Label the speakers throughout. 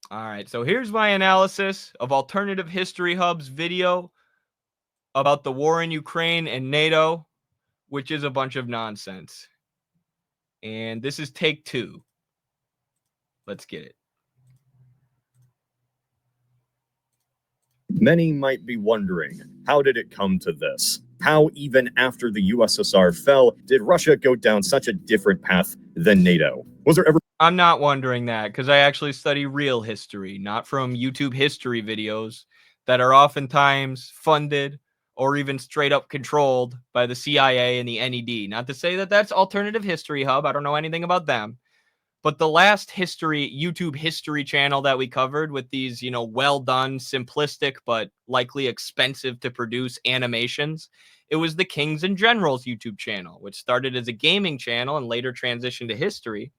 Speaker 1: All right, so here's my analysis of Alternative History Hub's video about the war in Ukraine and NATO, which is a bunch of nonsense. And this is take 2. Let's get it.
Speaker 2: Many might be wondering, how did it come to this? How, even after the USSR fell, did Russia go down such a different path than NATO? Was there ever...
Speaker 1: I'm not wondering that because I actually study real history, not from YouTube history videos that are oftentimes funded or even straight up controlled by the CIA and the NED. Not to say that that's Alternative History Hub. I don't know anything about them. But the last YouTube history channel that we covered with these, well done, simplistic, but likely expensive to produce animations, it was the Kings and Generals YouTube channel, which started as a gaming channel and later transitioned to history.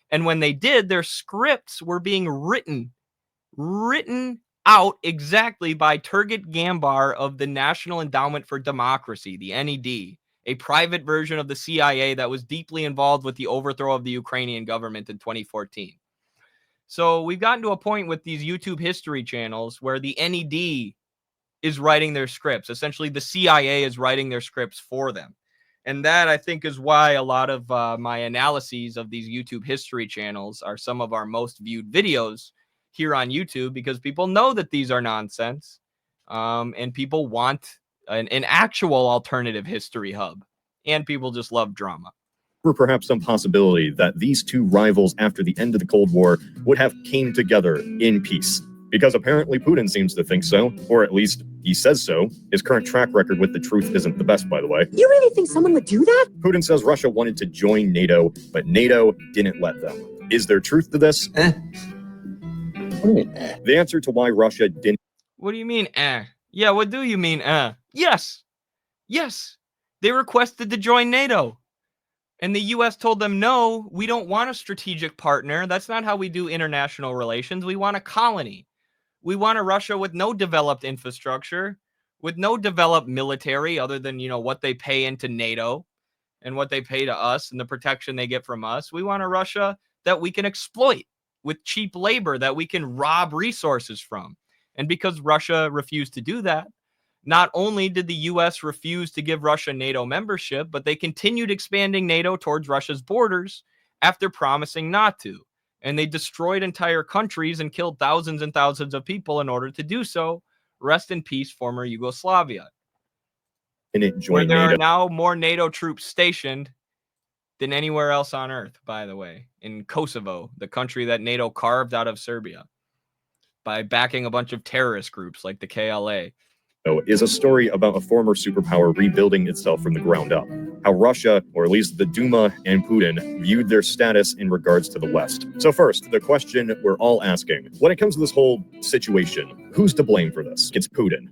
Speaker 1: And when they did, their scripts were being written out exactly by Turgut Gambar of the National Endowment for Democracy, the NED, a private version of the CIA that was deeply involved with the overthrow of the Ukrainian government in 2014. So we've gotten to a point with these YouTube history channels where the NED is writing their scripts. Essentially, the CIA is writing their scripts for them. And that, I think, is why a lot of my analyses of these YouTube history channels are some of our most viewed videos here on YouTube, because people know that these are nonsense, and people want an actual alternative history hub, and people just love drama.
Speaker 2: Perhaps some possibility that these two rivals after the end of the Cold War would have came together in peace? Because apparently Putin seems to think so, or at least he says so. His current track record with the truth isn't the best, by the way.
Speaker 3: You really think someone would do that?
Speaker 2: Putin says Russia wanted to join NATO, but NATO didn't let them. Is there truth to this?
Speaker 3: What do you mean,
Speaker 2: The answer to why Russia didn't...
Speaker 1: What do you mean, Yeah, what do you mean, Yes. Yes. They requested to join NATO. And the U.S. told them, no, we don't want a strategic partner. That's not how we do international relations. We want a colony. We want a Russia with no developed infrastructure, with no developed military other than, what they pay into NATO and what they pay to us and the protection they get from us. We want a Russia that we can exploit with cheap labor, that we can rob resources from. And because Russia refused to do that, not only did the U.S. refuse to give Russia NATO membership, but they continued expanding NATO towards Russia's borders after promising not to. And they destroyed entire countries and killed thousands and thousands of people in order to do so. Rest in peace, former Yugoslavia. Where there are now more NATO troops stationed than anywhere else on Earth, by the way, in Kosovo, the country that NATO carved out of Serbia by backing a bunch of terrorist groups like the KLA.
Speaker 2: Is a story about a former superpower rebuilding itself from the ground up. How Russia, or at least the Duma and Putin, viewed their status in regards to the West. So first, the question we're all asking, when it comes to this whole situation, who's to blame for this? It's Putin.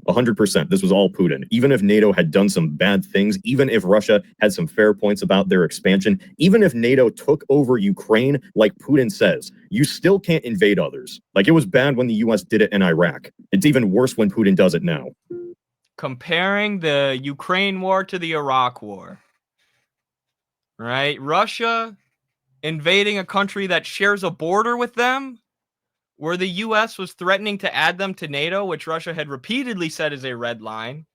Speaker 2: 100%. This was all Putin. Even if NATO had done some bad things, even if Russia had some fair points about their expansion, even if NATO took over Ukraine, like Putin says, you still can't invade others. Like, it was bad when the US did it in Iraq. It's even worse when Putin does it now.
Speaker 1: Comparing the Ukraine war to the Iraq war, right? Russia invading a country that shares a border with them, where the U.S. was threatening to add them to NATO, which Russia had repeatedly said is a red line,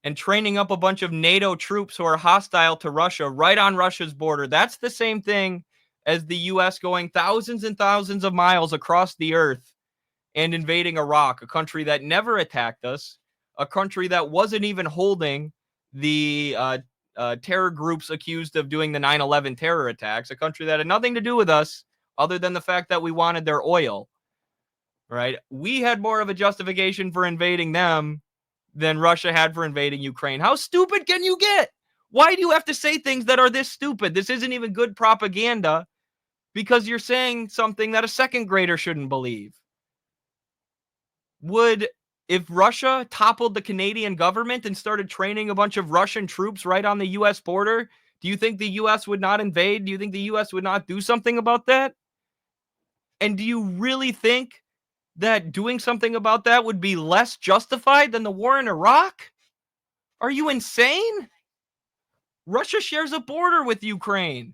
Speaker 1: and training up a bunch of NATO troops who are hostile to Russia right on Russia's border. That's the same thing as the U.S. going thousands and thousands of miles across the earth and invading Iraq, a country that never attacked us, a country that wasn't even holding the terror groups accused of doing the 9/11 terror attacks, a country that had nothing to do with us other than the fact that we wanted their oil, right? We had more of a justification for invading them than Russia had for invading Ukraine. How stupid can you get? Why do you have to say things that are this stupid? This isn't even good propaganda because you're saying something that a second grader shouldn't believe. If Russia toppled the Canadian government and started training a bunch of Russian troops right on the U.S. border, do you think the U.S. would not invade? Do you think the U.S. would not do something about that? And do you really think that doing something about that would be less justified than the war in Iraq? Are you insane? Russia shares a border with Ukraine.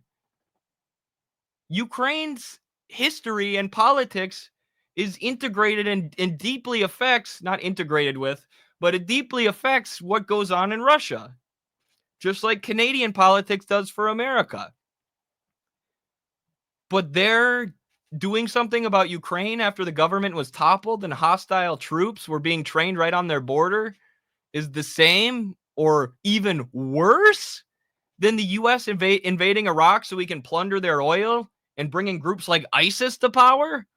Speaker 1: Ukraine's history and politics is integrated and deeply affects, not integrated with, but it deeply affects what goes on in Russia, just like Canadian politics does for America. But they're doing something about Ukraine after the government was toppled and hostile troops were being trained right on their border is the same or even worse than the U.S. invading Iraq so we can plunder their oil and bringing groups like ISIS to power.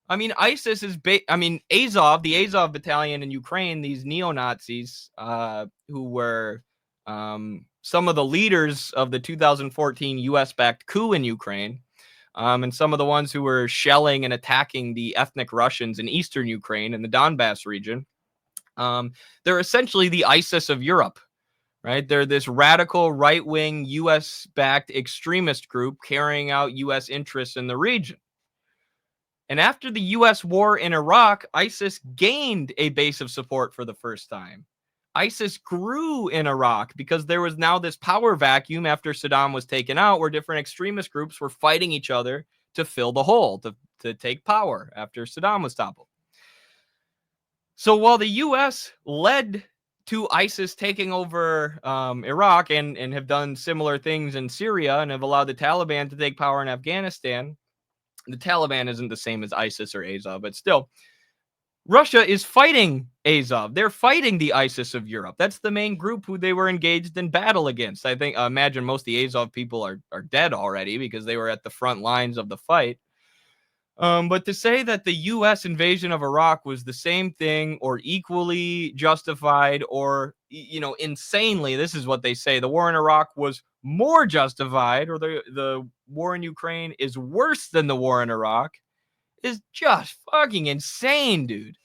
Speaker 1: I mean, ISIS is, Azov, the Azov battalion in Ukraine, these neo-Nazis who were some of the leaders of the 2014 U.S.-backed coup in Ukraine, and some of the ones who were shelling and attacking the ethnic Russians in eastern Ukraine and the Donbass region. They're essentially the ISIS of Europe, right? They're this radical right-wing U.S.-backed extremist group carrying out U.S. interests in the region. And after the U.S. war in Iraq, ISIS gained a base of support for the first time. ISIS grew in Iraq because there was now this power vacuum after Saddam was taken out where different extremist groups were fighting each other to fill the hole, to take power after Saddam was toppled. So while the U.S. led to ISIS taking over Iraq and have done similar things in Syria and have allowed the Taliban to take power in Afghanistan, the Taliban isn't the same as ISIS or Azov, but still, Russia is fighting Azov. They're fighting the ISIS of Europe. That's the main group who they were engaged in battle against. I think, imagine most of the Azov people are dead already because they were at the front lines of the fight. But to say that the U.S. invasion of Iraq was the same thing or equally justified or, insanely, this is what they say, the war in Iraq was more justified or the war in Ukraine is worse than the war in Iraq is just fucking insane, dude.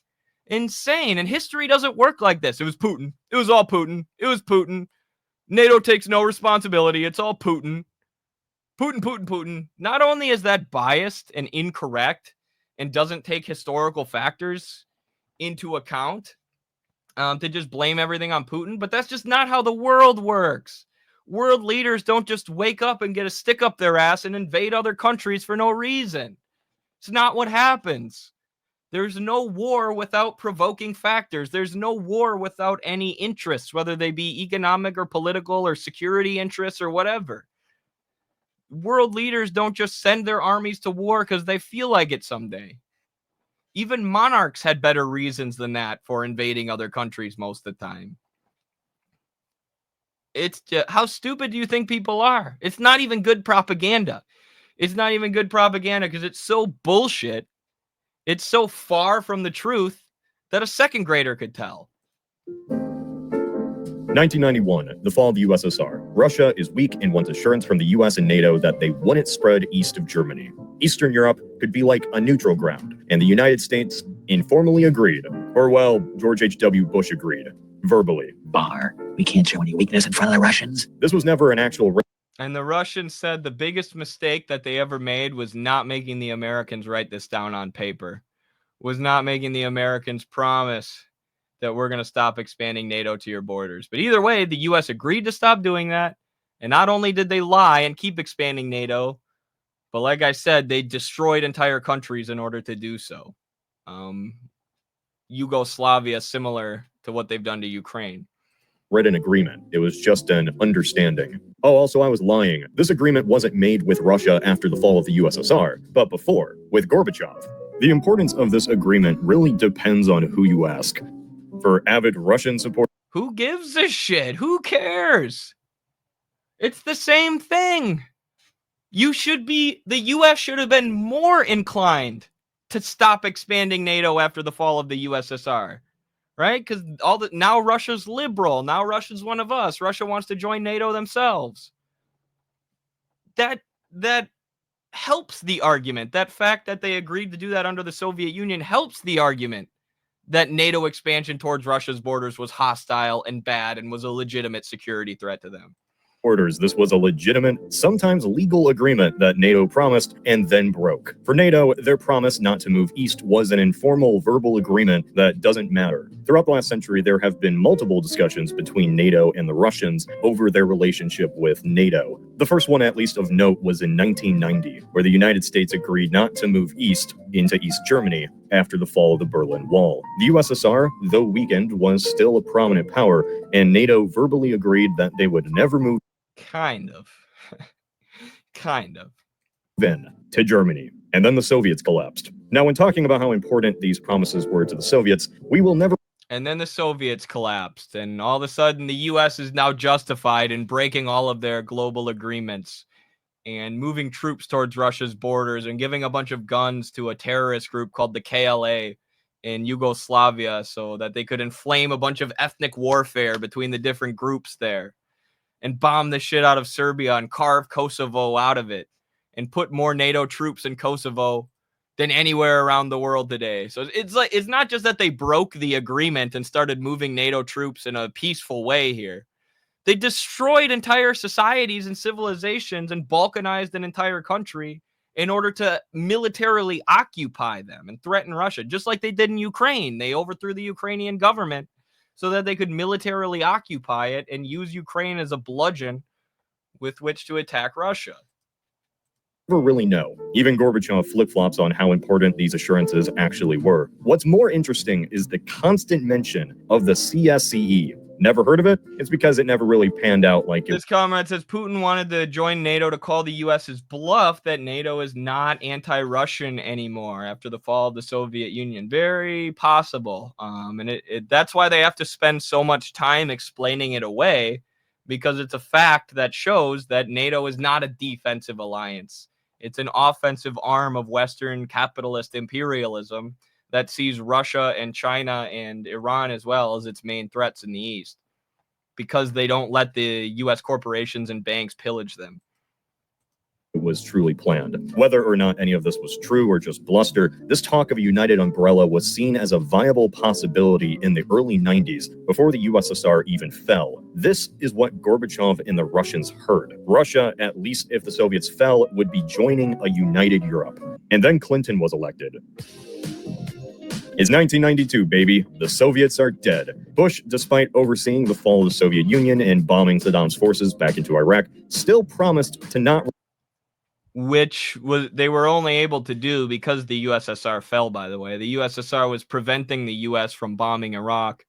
Speaker 1: Insane. And history doesn't work like this. It was Putin. It was all Putin. It was Putin. NATO takes no responsibility. It's all Putin. Putin. Not only is that biased and incorrect and doesn't take historical factors into account to just blame everything on Putin, but that's just not how the world works. World leaders don't just wake up and get a stick up their ass and invade other countries for no reason. It's not what happens. There's no war without provoking factors. There's no war without any interests, whether they be economic or political or security interests or whatever. World leaders don't just send their armies to war because they feel like it someday. Even monarchs had better reasons than that for invading other countries most of the time. It's just, how stupid do you think people are? It's not even good propaganda. It's not even good propaganda because it's so bullshit. It's so far from the truth that a second grader could tell.
Speaker 2: 1991, the fall of the USSR. Russia is weak and wants assurance from the US and NATO that they wouldn't spread east of Germany. Eastern Europe could be like a neutral ground, and the United States informally agreed. Or, well, George H.W. Bush agreed. Verbally.
Speaker 4: Bar. We can't show any weakness in front of the Russians.
Speaker 2: This was never an actual...
Speaker 1: And the Russians said the biggest mistake that they ever made was not making the Americans write this down on paper. Was not making the Americans promise that we're going to stop expanding NATO to your borders. But either way, the U.S. agreed to stop doing that. And not only did they lie and keep expanding NATO, but like I said, they destroyed entire countries in order to do so. Yugoslavia, similar to what they've done to Ukraine.
Speaker 2: Read an agreement. It was just an understanding. Oh, also, I was lying. This agreement wasn't made with Russia after the fall of the USSR, but before, with Gorbachev. The importance of this agreement really depends on who you ask. For avid Russian support...
Speaker 1: Who gives a shit? Who cares? It's the same thing. The U.S. should have been more inclined to stop expanding NATO after the fall of the USSR, right? Because now Russia's liberal. Now Russia's one of us. Russia wants to join NATO themselves. That helps the argument. That fact that they agreed to do that under the Soviet Union helps the argument that NATO expansion towards Russia's borders was hostile and bad and was a legitimate security threat to them.
Speaker 2: orders. This was a legitimate, sometimes legal agreement that NATO promised and then broke. For NATO, their promise not to move east was an informal verbal agreement that doesn't matter. Throughout the last century, there have been multiple discussions between NATO and the Russians over their relationship with NATO. The first one, at least of note, was in 1990, where the United States agreed not to move east into East Germany after the fall of the Berlin Wall. The USSR, though weakened, was still a prominent power, and NATO verbally agreed that they would never move
Speaker 1: Kind of. Kind of.
Speaker 2: in to Germany. And then the Soviets collapsed. Now, when talking about how important these promises were to the Soviets, we will never.
Speaker 1: And then the Soviets collapsed, and all of a sudden the US is now justified in breaking all of their global agreements and moving troops towards Russia's borders and giving a bunch of guns to a terrorist group called the KLA in Yugoslavia so that they could inflame a bunch of ethnic warfare between the different groups there and bomb the shit out of Serbia and carve Kosovo out of it and put more NATO troops in Kosovo than anywhere around the world today. So it's not just that they broke the agreement and started moving NATO troops in a peaceful way here. They destroyed entire societies and civilizations and balkanized an entire country in order to militarily occupy them and threaten Russia, just like they did in Ukraine. They overthrew the Ukrainian government so that they could militarily occupy it and use Ukraine as a bludgeon with which to attack Russia.
Speaker 2: Never really know. Even Gorbachev flip-flops on how important these assurances actually were. What's more interesting is the constant mention of the CSCE. Never heard of it? It's because it never really panned out like it.
Speaker 1: This comment says Putin wanted to join NATO to call the US's bluff that NATO is not anti-Russian anymore after the fall of the Soviet Union. Very possible. And that's why they have to spend so much time explaining it away, because it's a fact that shows that NATO is not a defensive alliance. It's an offensive arm of Western capitalist imperialism that sees Russia and China and Iran as well as its main threats in the East, because they don't let the U.S. corporations and banks pillage them.
Speaker 2: It was truly planned. Whether or not any of this was true or just bluster, this talk of a united umbrella was seen as a viable possibility in the early 90s, before the USSR even fell. This is what Gorbachev and the Russians heard. Russia, at least if the Soviets fell, would be joining a united Europe. And then Clinton was elected. It's 1992, baby. The Soviets are dead. Bush, despite overseeing the fall of the Soviet Union and bombing Saddam's forces back into Iraq, still promised to not...
Speaker 1: Which was they were only able to do because the USSR fell, by the way. The USSR was preventing the US from bombing Iraq.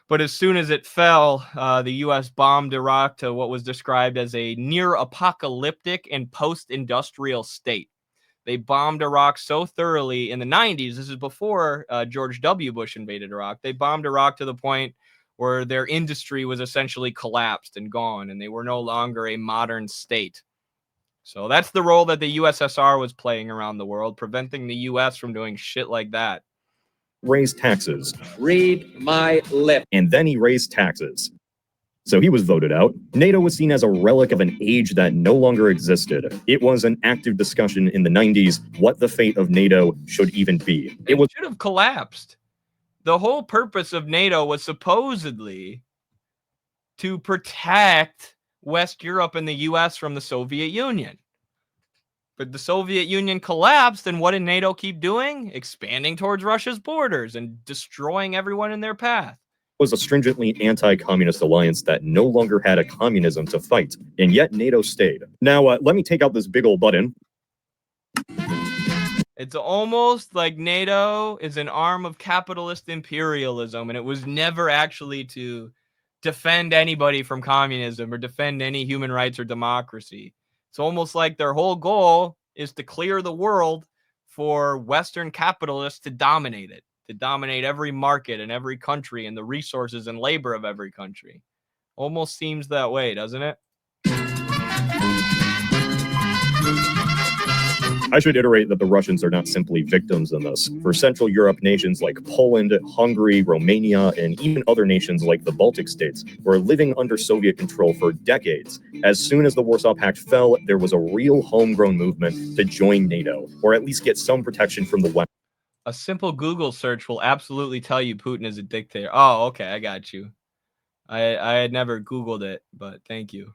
Speaker 1: But as soon as it fell, the US bombed Iraq to what was described as a near-apocalyptic and post-industrial state. They bombed Iraq so thoroughly in the 90s. This is before George W. Bush invaded Iraq. They bombed Iraq to the point where their industry was essentially collapsed and gone, and they were no longer a modern state. So that's the role that the USSR was playing around the world, preventing the US from doing shit like that.
Speaker 2: Raise taxes.
Speaker 5: Read my lip.
Speaker 2: And then he raised taxes. So he was voted out. NATO was seen as a relic of an age that no longer existed. It was an active discussion in the 90s what the fate of NATO should even be.
Speaker 1: It should have collapsed. The whole purpose of NATO was supposedly to protect West Europe and the US from the Soviet Union. But the Soviet Union collapsed, and what did NATO keep doing? Expanding towards Russia's borders and destroying everyone in their path.
Speaker 2: Was a stringently anti-communist alliance that no longer had a communism to fight, and yet NATO stayed. Now, let me take out this big old button.
Speaker 1: It's almost like NATO is an arm of capitalist imperialism, and it was never actually to defend anybody from communism or defend any human rights or democracy. It's almost like their whole goal is to clear the world for Western capitalists to dominate it, to dominate every market in every country and the resources and labor of every country. Almost seems that way, doesn't it?
Speaker 2: I should iterate that the Russians are not simply victims in this. For Central Europe, nations like Poland, Hungary, Romania, and even other nations like the Baltic states were living under Soviet control for decades. As soon as the Warsaw Pact fell, there was a real homegrown movement to join NATO, or at least get some protection from the West.
Speaker 1: A simple Google search will absolutely tell you Putin is a dictator. Oh, okay, I got you. I had never Googled it, but thank you.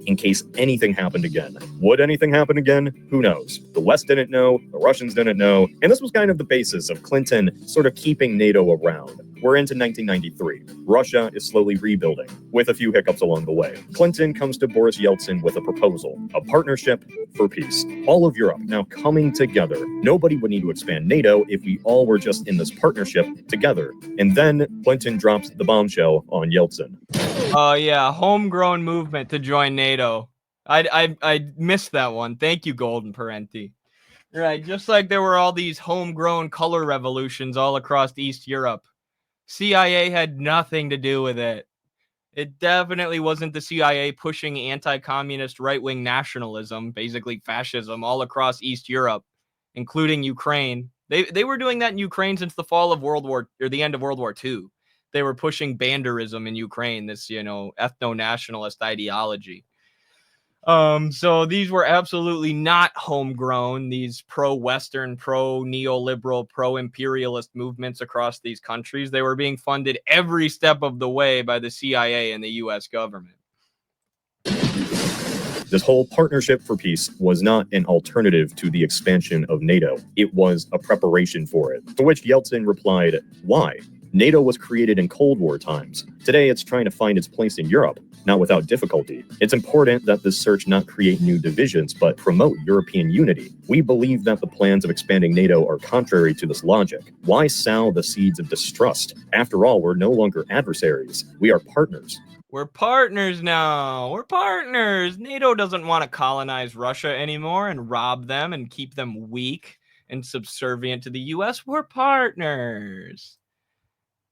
Speaker 2: in case anything happened again. Would anything happen again? Who knows? The West didn't know, the Russians didn't know, and this was kind of the basis of Clinton sort of keeping NATO around. We're into 1993. Russia is slowly rebuilding, with a few hiccups along the way. Clinton comes to Boris Yeltsin with a proposal, a partnership for peace. All of Europe now coming together. Nobody would need to expand NATO if we all were just in this partnership together. And then Clinton drops the bombshell on Yeltsin.
Speaker 1: Oh yeah, homegrown movement to join NATO. I missed that one. Thank you, Golden Parenti. Right, just like there were all these homegrown color revolutions all across East Europe. CIA had nothing to do with it. It definitely wasn't the CIA pushing anti-communist right-wing nationalism, basically fascism, all across East Europe, including Ukraine. They were doing that in Ukraine since the fall of the end of World War II. They were pushing banderism in Ukraine, this, ethno-nationalist ideology. So these were absolutely not homegrown, these pro-Western, pro-neoliberal, pro-imperialist movements across these countries. They were being funded every step of the way by the CIA and the US government.
Speaker 2: This whole partnership for peace was not an alternative to the expansion of NATO. It was a preparation for it. To which Yeltsin replied, why? NATO was created in Cold War times. Today, it's trying to find its place in Europe, not without difficulty. It's important that this search not create new divisions, but promote European unity. We believe that the plans of expanding NATO are contrary to this logic. Why sow the seeds of distrust? After all, we're no longer adversaries. We are partners.
Speaker 1: We're partners now. We're partners. NATO doesn't want to colonize Russia anymore and rob them and keep them weak and subservient to the US. We're partners.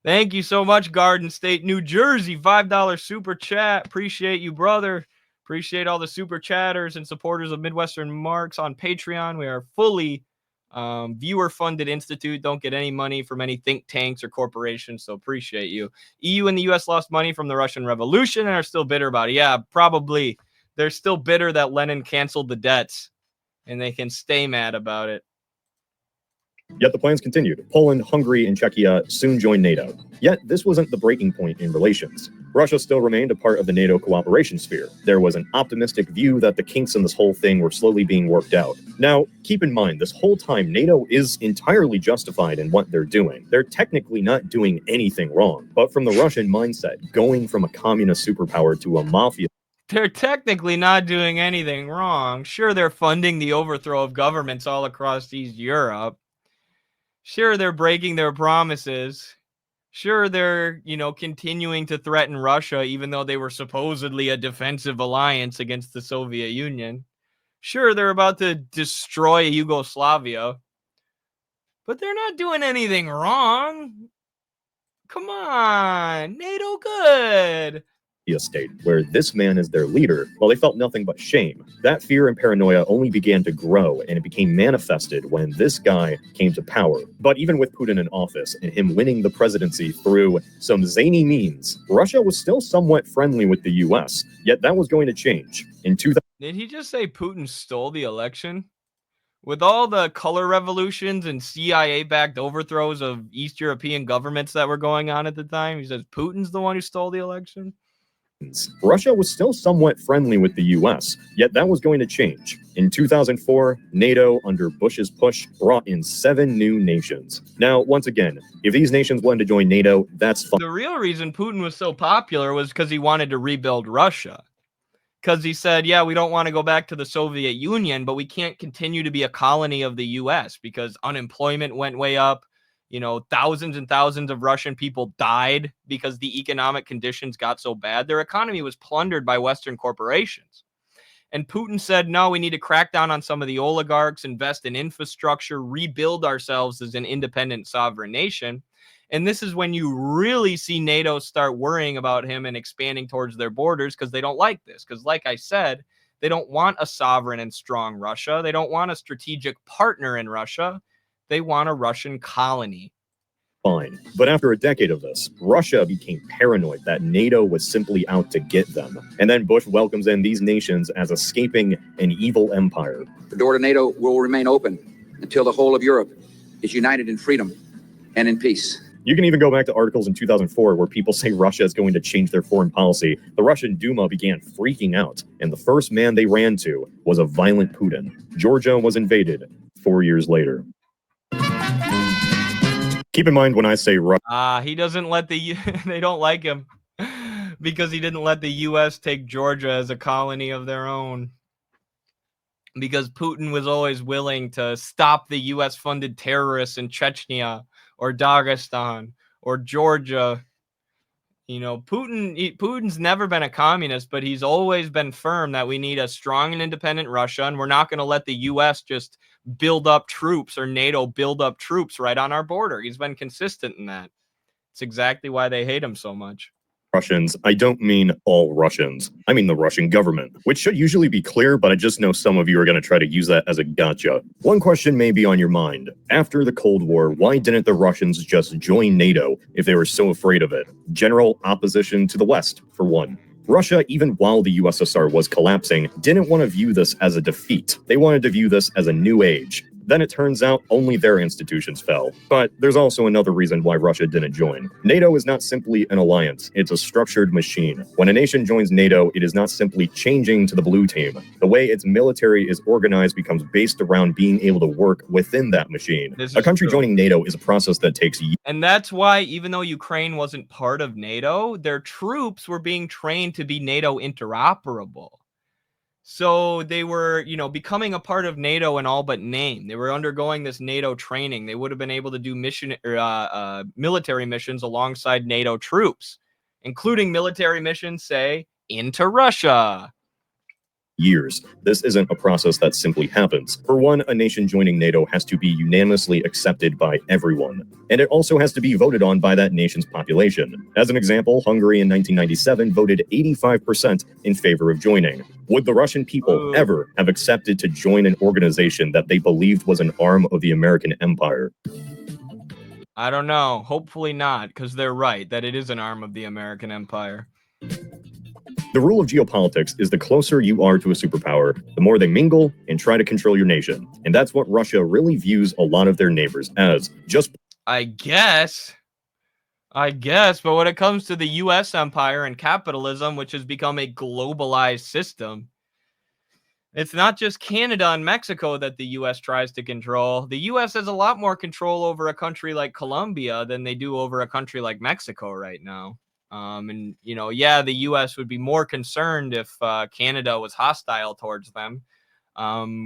Speaker 1: Thank you so much, Garden State, New Jersey. $5 super chat. Appreciate you, brother. Appreciate all the super chatters and supporters of Midwestern Marks on Patreon. We are fully viewer-funded institute. Don't get any money from any think tanks or corporations, so appreciate you. EU and the US lost money from the Russian Revolution and are still bitter about it. Yeah, probably. They're still bitter that Lenin canceled the debts, and they can stay mad about it.
Speaker 2: Yet the plans continued. Poland, Hungary, and Czechia soon joined NATO. Yet this wasn't the breaking point in relations. Russia still remained a part of the NATO cooperation sphere. There was an optimistic view that the kinks in this whole thing were slowly being worked out. Now, keep in mind, this whole time, NATO is entirely justified in what they're doing. They're technically not doing anything wrong. But from the Russian mindset, going from a communist superpower to a mafia,
Speaker 1: they're technically not doing anything wrong. Sure, they're funding the overthrow of governments all across East Europe. Sure, they're breaking their promises. Sure, they're, continuing to threaten Russia, even though they were supposedly a defensive alliance against the Soviet Union. Sure, they're about to destroy Yugoslavia. But they're not doing anything wrong. Come on, NATO good.
Speaker 2: state, where this man is their leader, well, they felt nothing but shame. That fear and paranoia only began to grow, and it became manifested when this guy came to power. But even with Putin in office and him winning the presidency through some zany means, Russia was still somewhat friendly with the US, yet that was going to change. In 2000,
Speaker 1: did he just say Putin stole the election? With all the color revolutions and CIA-backed overthrows of East European governments that were going on at the time, he says Putin's the one who stole the election?
Speaker 2: Russia was still somewhat friendly with the US, yet that was going to change. In 2004, NATO, under Bush's push, brought in 7 new nations. Now, once again, if these nations wanted to join NATO, that's fine.
Speaker 1: The real reason Putin was so popular was because he wanted to rebuild Russia. Because he said, yeah, we don't want to go back to the Soviet Union, but we can't continue to be a colony of the US because unemployment went way up. Thousands and thousands of Russian people died because the economic conditions got so bad. Their economy was plundered by Western corporations. And Putin said, no, we need to crack down on some of the oligarchs, invest in infrastructure, rebuild ourselves as an independent sovereign nation. And this is when you really see NATO start worrying about him and expanding towards their borders because they don't like this. Because like I said, they don't want a sovereign and strong Russia. They don't want a strategic partner in Russia. They want a Russian colony.
Speaker 2: Fine. But after a decade of this, Russia became paranoid that NATO was simply out to get them. And then Bush welcomes in these nations as escaping an evil empire.
Speaker 6: The door to NATO will remain open until the whole of Europe is united in freedom and in peace.
Speaker 2: You can even go back to articles in 2004 where people say Russia is going to change their foreign policy. The Russian Duma began freaking out, and the first man they ran to was a violent Putin. Georgia was invaded 4 years later. Keep in mind when I say Russia.
Speaker 1: He doesn't let the they don't like him because he didn't let the U.S. take Georgia as a colony of their own. Because Putin was always willing to stop the U.S.-funded terrorists in Chechnya or Dagestan or Georgia. You know, Putin's never been a communist, but he's always been firm that we need a strong and independent Russia, and we're not going to let the U.S. just build up troops or NATO build up troops right on our border. He's been consistent in that. It's exactly why they hate him so much.
Speaker 2: Russians, I don't mean all Russians. I mean the Russian government, which should usually be clear, but I just know some of you are going to try to use that as a gotcha. One question may be on your mind. After the Cold War, why didn't the Russians just join NATO if they were so afraid of it? General opposition to the West, for one. Russia, even while the USSR was collapsing, didn't want to view this as a defeat. They wanted to view this as a new age. Then it turns out only their institutions fell. But there's also another reason why Russia didn't join. NATO is not simply an alliance, it's a structured machine. When a nation joins NATO, it is not simply changing to the blue team. The way its military is organized becomes based around being able to work within that machine. A country joining NATO is a process that takes years.
Speaker 1: And that's why, even though Ukraine wasn't part of NATO, their troops were being trained to be NATO interoperable. So they were, you know, becoming a part of NATO in all but name. They were undergoing this NATO training. They would have been able to do military missions alongside NATO troops, including military missions, say, into Russia.
Speaker 2: Years. This isn't a process that simply happens. For one, a nation joining NATO has to be unanimously accepted by everyone. And it also has to be voted on by that nation's population. As an example, Hungary in 1997 voted 85% in favor of joining. Would the Russian people ever have accepted to join an organization that they believed was an arm of the American empire?
Speaker 1: I don't know. Hopefully not, because they're right that it is an arm of the American empire.
Speaker 2: The rule of geopolitics is the closer you are to a superpower, the more they mingle and try to control your nation. And that's what Russia really views a lot of their neighbors as.
Speaker 1: I guess, but when it comes to the U.S. empire and capitalism, which has become a globalized system, it's not just Canada and Mexico that the U.S. tries to control. The U.S. has a lot more control over a country like Colombia than they do over a country like Mexico right now. And, you know, yeah, the U.S. would be more concerned if Canada was hostile towards them,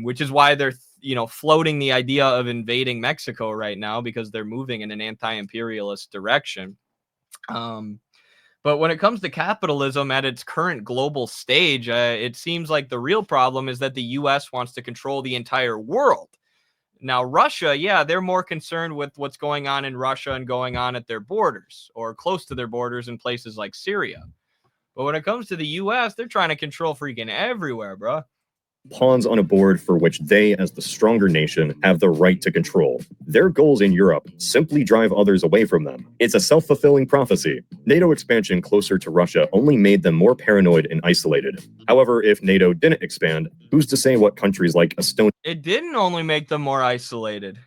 Speaker 1: which is why they're, you know, floating the idea of invading Mexico right now, because they're moving in an anti-imperialist direction. But when it comes to capitalism at its current global stage, it seems like the real problem is that the U.S. wants to control the entire world. Now, Russia, yeah, they're more concerned with what's going on in Russia and going on at their borders or close to their borders in places like Syria. But when it comes to the U.S., they're trying to control freaking everywhere, bro.
Speaker 2: Pawns on a board for which they, as the stronger nation, have the right to control. Their goals in Europe simply drive others away from them. It's a self-fulfilling prophecy. NATO expansion closer to Russia only made them more paranoid and isolated. However, if NATO didn't expand, who's to say what countries like Estonia...
Speaker 1: It didn't only make them more isolated.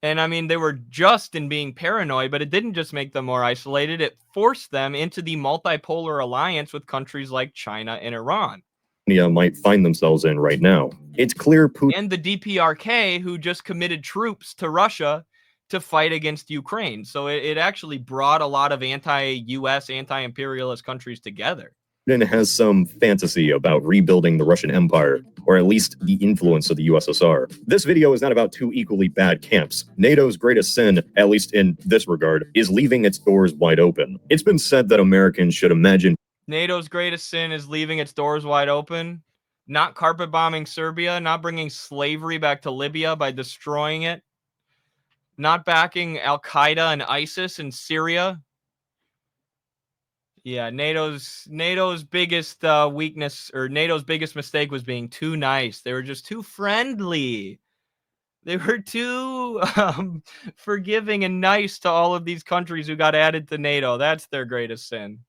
Speaker 1: And I mean, they were just in being paranoid, but it didn't just make them more isolated. It forced them into the multipolar alliance with countries like China and Iran.
Speaker 2: might find themselves in right now. It's clear Putin
Speaker 1: and the DPRK, who just committed troops to Russia to fight against Ukraine. So it actually brought a lot of anti-US, anti-imperialist countries together.
Speaker 2: has some fantasy about rebuilding the Russian Empire, or at least the influence of the USSR. This video is not about two equally bad camps. NATO's greatest sin, at least in this regard, is leaving its doors wide open. It's been said that Americans should imagine
Speaker 1: NATO's greatest sin is leaving its doors wide open, not carpet bombing Serbia, not bringing slavery back to Libya by destroying it, not backing Al-Qaeda and ISIS in Syria. Yeah, NATO's biggest weakness, or NATO's biggest mistake, was being too nice. They were just too friendly. They were too forgiving and nice to all of these countries who got added to NATO. That's their greatest sin.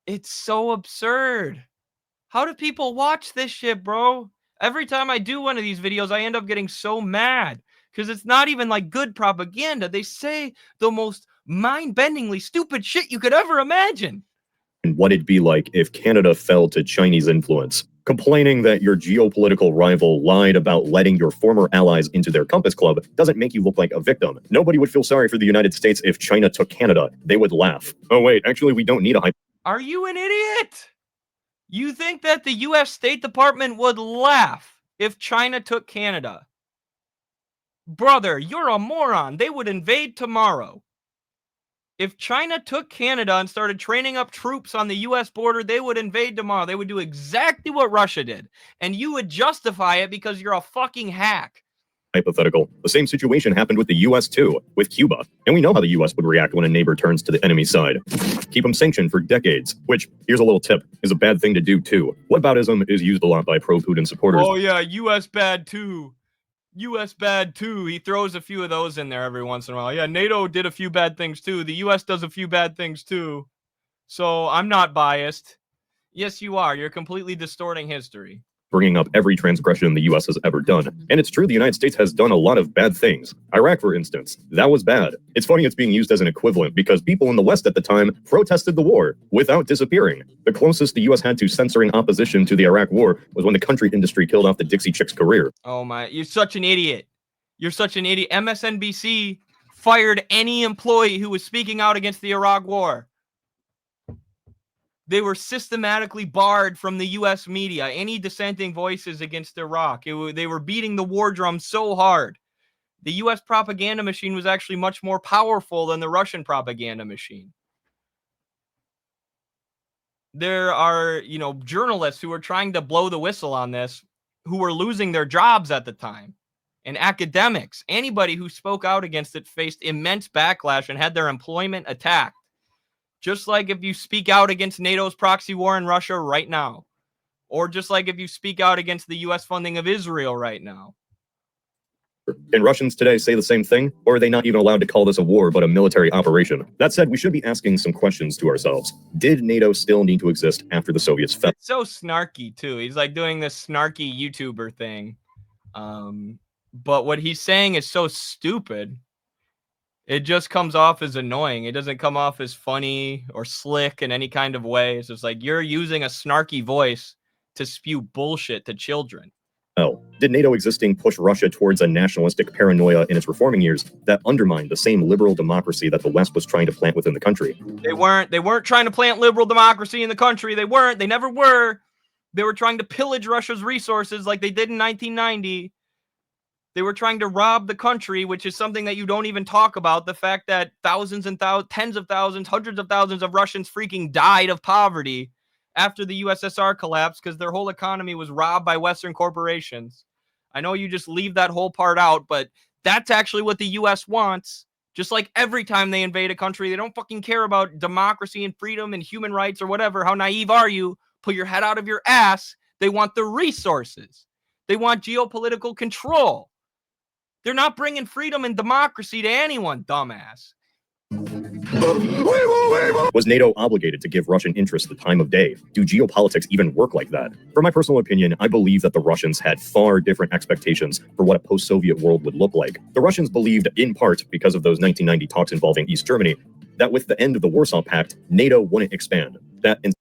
Speaker 1: It's so absurd. How do people watch this shit, bro? Every time I do one of these videos, I end up getting so mad because it's not even like good propaganda. They say the most mind-bendingly stupid shit you could ever imagine.
Speaker 2: And what it'd be like if Canada fell to Chinese influence. Complaining that your geopolitical rival lied about letting your former allies into their Compass Club doesn't make you look like a victim. Nobody would feel sorry for the United States if China took Canada. They would laugh. Oh wait, actually we don't need a
Speaker 1: Are you an idiot? You think that the U.S. State Department would laugh if China took Canada? Brother, you're a moron. They would invade tomorrow. If China took Canada and started training up troops on the U.S. border, they would invade tomorrow. They would do exactly what Russia did. And you would justify it because you're a fucking hack.
Speaker 2: hypothetical. The same situation happened with the US too, with Cuba. And we know how the US would react when a neighbor turns to the enemy side. Keep them sanctioned for decades, which, here's a little tip, is a bad thing to do too. Whataboutism is used a lot by pro-Putin supporters.
Speaker 1: Oh yeah, US bad too. US bad too. He throws a few of those in there every once in a while. Yeah, NATO did a few bad things too. The US does a few bad things too. So I'm not biased. Yes, you are. You're completely distorting history.
Speaker 2: Bringing up every transgression the US has ever done. And it's true the United States has done a lot of bad things. Iraq, for instance, that was bad. It's funny it's being used as an equivalent because people in the West at the time protested the war without disappearing. The closest the US had to censoring opposition to the Iraq war was when the country industry killed off the Dixie Chicks' career.
Speaker 1: Oh my, you're such an idiot. You're such an idiot. MSNBC fired any employee who was speaking out against the Iraq war. They were systematically barred from the U.S. media, any dissenting voices against Iraq. They were beating the war drum so hard. The U.S. propaganda machine was actually much more powerful than the Russian propaganda machine. There are, journalists who are trying to blow the whistle on this, who were losing their jobs at the time. And academics, anybody who spoke out against it faced immense backlash and had their employment attacked. Just like if you speak out against NATO's proxy war in Russia right now. Or just like if you speak out against the U.S. funding of Israel right now.
Speaker 2: Can Russians today say the same thing? Or are they not even allowed to call this a war, but a military operation? That said, we should be asking some questions to ourselves. Did NATO still need to exist after the Soviets fell?
Speaker 1: It's so snarky, too. He's like doing this snarky YouTuber thing. But what he's saying is so stupid. It just comes off as annoying. It doesn't come off as funny or slick in any kind of way. It's just like you're using a snarky voice to spew bullshit to children.
Speaker 2: Did NATO existing push Russia towards a nationalistic paranoia in its reforming years that undermined the same liberal democracy that the West was trying to plant within the country?
Speaker 1: They weren't trying to plant liberal democracy in the country. They never were. They were trying to pillage Russia's resources like they did in 1990. They were trying to rob the country, which is something that you don't even talk about. The fact that thousands and thousands, tens of thousands, hundreds of thousands of Russians freaking died of poverty after the USSR collapsed because their whole economy was robbed by Western corporations. I know you just leave that whole part out, but that's actually what the US wants. Just like every time they invade a country, they don't fucking care about democracy and freedom and human rights or whatever. How naive are you? Put your head out of your ass. They want the resources. They want geopolitical control. They're not bringing freedom and democracy to anyone, dumbass.
Speaker 2: Was NATO obligated to give Russian interests the time of day? Do geopolitics even work like that? From my personal opinion, I believe that the Russians had far different expectations for what a post-Soviet world would look like. The Russians believed, in part because of those 1990 talks involving East Germany, that with the end of the Warsaw Pact, NATO wouldn't expand.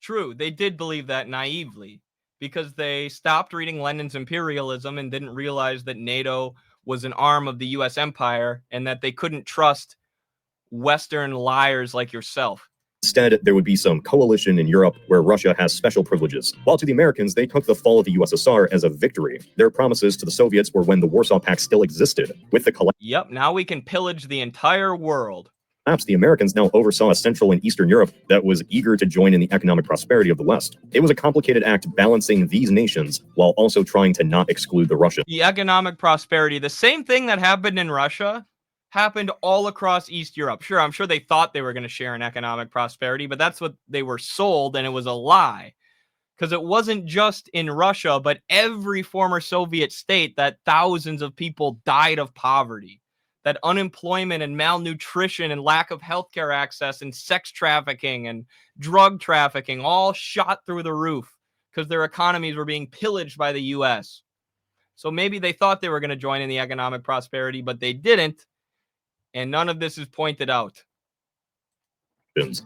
Speaker 1: True, they did believe that naively because they stopped reading Lenin's imperialism and didn't realize that NATO was an arm of the U.S. empire and that they couldn't trust Western liars like yourself.
Speaker 2: Instead, there would be some coalition in Europe where Russia has special privileges. While to the Americans, they took the fall of the USSR as a victory. Their promises to the Soviets were when the Warsaw Pact still existed. With the collapse,
Speaker 1: Yep, now we can pillage the entire world.
Speaker 2: the Americans now oversaw a Central and Eastern Europe that was eager to join in the economic prosperity of the West. It was a complicated act balancing these nations while also trying to not exclude the Russians.
Speaker 1: The economic prosperity, the same thing that happened in Russia, happened all across East Europe. Sure, I'm sure they thought they were going to share in economic prosperity, but that's what they were sold, and it was a lie. Because it wasn't just in Russia, but every former Soviet state that thousands of people died of poverty. That unemployment and malnutrition and lack of healthcare access and sex trafficking and drug trafficking all shot through the roof because their economies were being pillaged by the U.S. So maybe they thought they were going to join in the economic prosperity, but they didn't. And none of this is pointed out.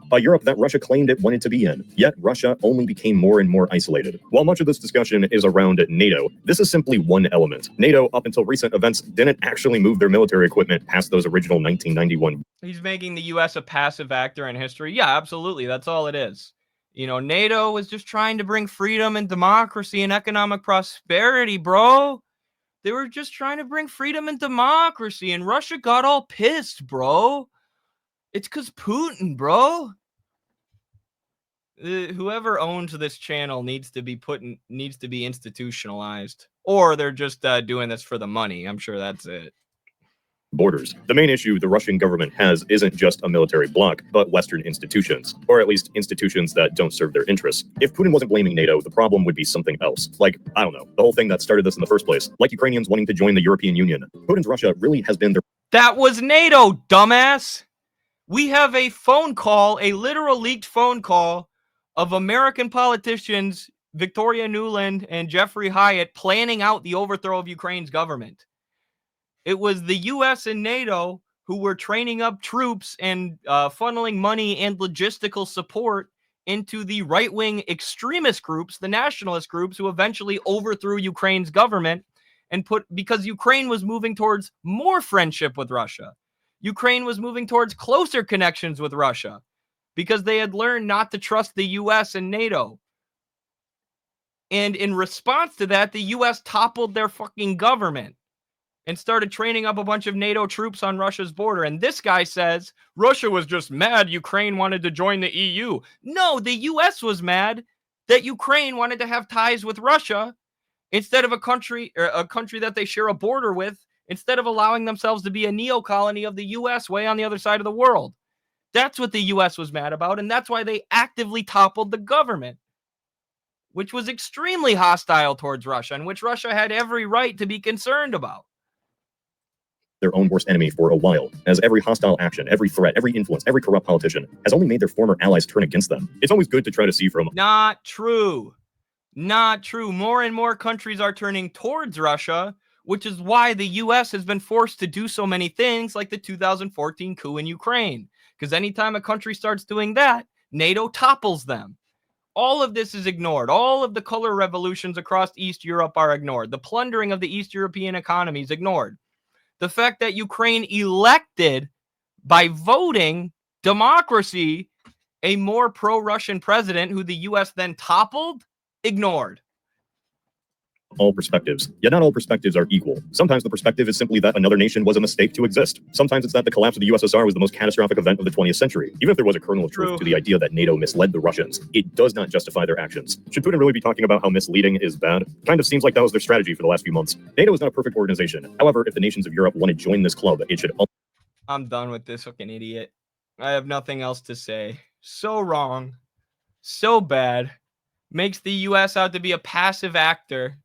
Speaker 2: By Europe that Russia claimed it wanted to be in. Yet Russia only became more and more isolated. While much of this discussion is around NATO, this is simply one element. NATO, up until recent events, didn't actually move their military equipment past those original 1991.
Speaker 1: He's making the U.S. a passive actor in history. Yeah, absolutely. That's all it is. You know, NATO is just trying to bring freedom and democracy and economic prosperity, bro. They were just trying to bring freedom and democracy, and Russia got all pissed, bro. It's because Putin, bro. Whoever owns this channel needs to be institutionalized, or they're just doing this for the money. I'm sure that's it.
Speaker 2: Borders. The main issue the Russian government has isn't just a military bloc, but Western institutions, or at least institutions that don't serve their interests. If Putin wasn't blaming NATO, the problem would be something else. Like, I don't know, the whole thing that started this in the first place. Like Ukrainians wanting to join the European Union. Putin's Russia really has been their...
Speaker 1: That was NATO, dumbass! We have a phone call, a literal leaked phone call of American politicians, Victoria Nuland and Jeffrey Hyatt, planning out the overthrow of Ukraine's government. It was the U.S. and NATO who were training up troops and funneling money and logistical support into the right-wing extremist groups, the nationalist groups, who eventually overthrew Ukraine's government because Ukraine was moving towards more friendship with Russia. Ukraine was moving towards closer connections with Russia because they had learned not to trust the U.S. and NATO. And in response to that, the U.S. toppled their fucking government and started training up a bunch of NATO troops on Russia's border. And this guy says Russia was just mad Ukraine wanted to join the EU. No, the U.S. was mad that Ukraine wanted to have ties with Russia instead of a country that they share a border with, instead of allowing themselves to be a neo-colony of the U.S. way on the other side of the world. That's what the U.S. was mad about, and that's why they actively toppled the government, which was extremely hostile towards Russia, and which Russia had every right to be concerned about.
Speaker 2: Their own worst enemy for a while, as every hostile action, every threat, every influence, every corrupt politician has only made their former allies turn against them. It's always good to try to see from...
Speaker 1: Not true. Not true. More and more countries are turning towards Russia, which is why the U.S. has been forced to do so many things like the 2014 coup in Ukraine. Because anytime a country starts doing that, NATO topples them. All of this is ignored. All of the color revolutions across East Europe are ignored. The plundering of the East European economy is ignored. The fact that Ukraine elected, by voting, democracy, a more pro-Russian president who the U.S. then toppled, ignored.
Speaker 2: All perspectives. Yet not all perspectives are equal. Sometimes the perspective is simply that another nation was a mistake to exist. Sometimes it's that the collapse of the USSR was the most catastrophic event of the 20th century. Even if there was a kernel of truth to the idea that NATO misled the Russians, it does not justify their actions. Should Putin really be talking about how misleading is bad? Kind of seems like that was their strategy for the last few months. NATO is not a perfect organization. However, if the nations of Europe want to join this club, it should...
Speaker 1: I'm done with this fucking idiot. I have nothing else to say. So wrong. So bad. Makes the U.S. out to be a passive actor.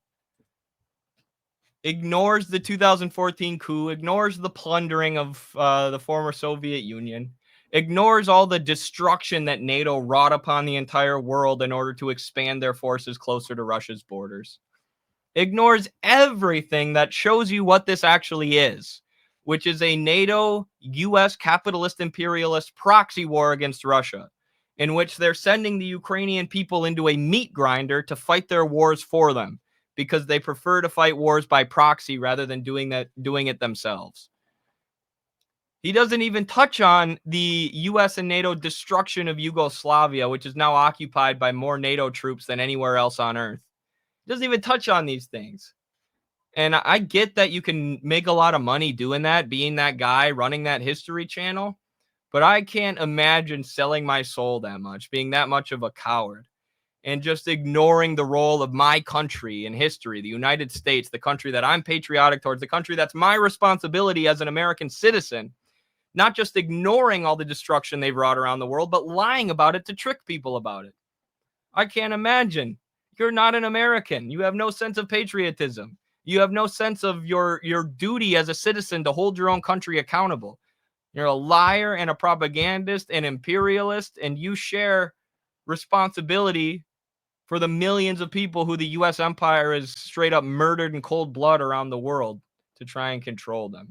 Speaker 1: Ignores the 2014 coup, ignores the plundering of the former Soviet Union, ignores all the destruction that NATO wrought upon the entire world in order to expand their forces closer to Russia's borders. Ignores everything that shows you what this actually is, which is a NATO-US capitalist imperialist proxy war against Russia, in which they're sending the Ukrainian people into a meat grinder to fight their wars for them, because they prefer to fight wars by proxy rather than doing it themselves. He doesn't even touch on the U.S. and NATO destruction of Yugoslavia, which is now occupied by more NATO troops than anywhere else on Earth. He doesn't even touch on these things. And I get that you can make a lot of money doing that, being that guy, running that history channel, but I can't imagine selling my soul that much, being that much of a coward, and just ignoring the role of my country in history, the United States, the country that I'm patriotic towards, the country that's my responsibility as an American citizen, not just ignoring all the destruction they've wrought around the world, but lying about it to trick people about it. I can't imagine. You're not an American. You have no sense of patriotism. You have no sense of your duty as a citizen to hold your own country accountable. You're a liar and a propagandist and imperialist, and you share responsibility for the millions of people who the US empire has straight up murdered in cold blood around the world to try and control them.